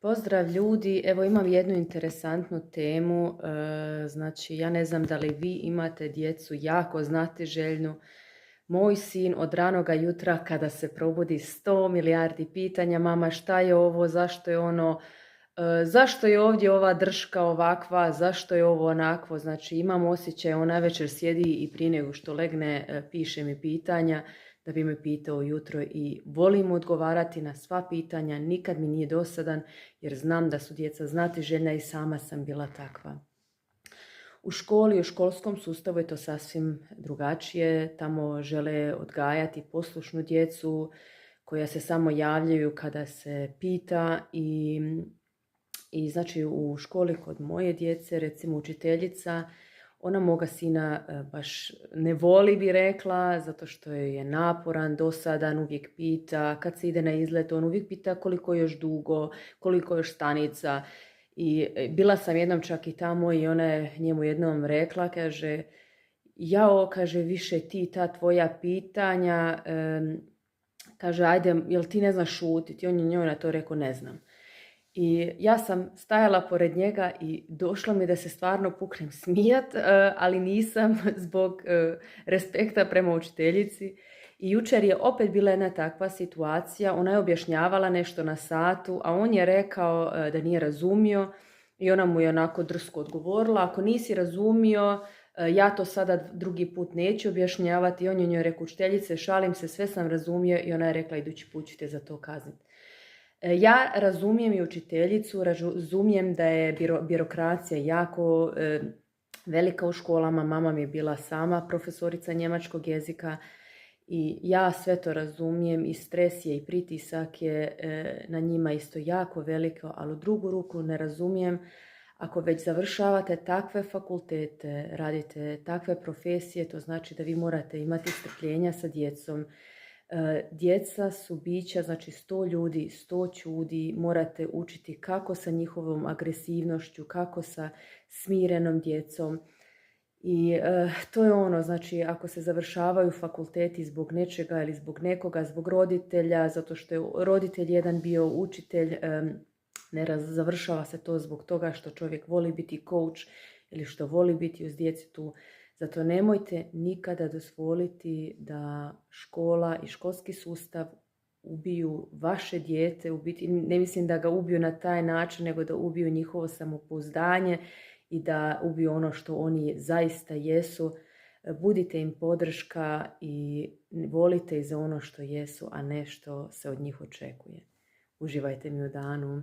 Pozdrav ljudi, evo imam jednu interesantnu temu, znači ja ne znam da li vi imate djecu jako znatiželjnu. Moj sin od ranoga jutra kada se probudi 100 milijardi pitanja, mama šta je ovo, zašto je ono, zašto je ovdje ova drška ovakva, zašto je ovo onakvo, znači imam osjećaj, on navečer sjedi i prije nego što legne piše mi pitanja da bi me pitao ujutro i volim mu odgovarati na sva pitanja, nikad mi nije dosadan jer znam da su djeca znatiželjna i sama sam bila takva. U školi, u školskom sustavu je to sasvim drugačije, tamo žele odgajati poslušnu djecu koja se samo javljaju kada se pita i znači u školi kod moje djece, recimo učiteljica, ona moga sina baš ne voli, bi rekla, zato što je naporan, dosadan, uvijek pita. Kad se ide na izlet, on uvijek pita koliko još dugo, koliko još stanica. I bila sam jednom čak i tamo i ona je njemu jednom rekla, kaže, jao, kaže, više ti ta tvoja pitanja, kaže, ajde, jel ti ne znaš šutiti? On je njoj na to rekao, ne znam. I ja sam stajala pored njega i došlo mi da se stvarno puknem smijat, ali nisam zbog respekta prema učiteljici. I jučer je opet bila jedna takva situacija, ona je objašnjavala nešto na satu, a on je rekao da nije razumio i ona mu je onako drsko odgovorila, ako nisi razumio, ja to sada drugi put neću objašnjavati. I on je njoj rekao, učiteljice, šalim se, sve sam razumio, i ona je rekla, idući put ću te za to kazniti. Ja razumijem i učiteljicu, razumijem da je birokracija jako velika u školama. Mama mi je bila sama profesorica njemačkog jezika i ja sve to razumijem i stres je i pritisak je na njima isto jako veliko, ali u drugu ruku ne razumijem ako već završavate takve fakultete, radite takve profesije, to znači da vi morate imati strpljenja sa djecom. Djeca su bića, znači 100 ljudi, 100 čudi, morate učiti kako sa njihovom agresivnošću, kako sa smirenom djecom. I to je ono, znači ako se završavaju fakulteti zbog nečega ili zbog nekoga, zbog roditelja, zato što je roditelj jedan bio učitelj, ne završava se to zbog toga što čovjek voli biti coach ili što voli biti uz djecu. Zato nemojte nikada dozvoliti da škola i školski sustav ubiju vaše dijete. Ne mislim da ga ubiju na taj način, nego da ubiju njihovo samopouzdanje i da ubiju ono što oni zaista jesu. Budite im podrška i volite ih za ono što jesu, a ne što se od njih očekuje. Uživajte mi u danu.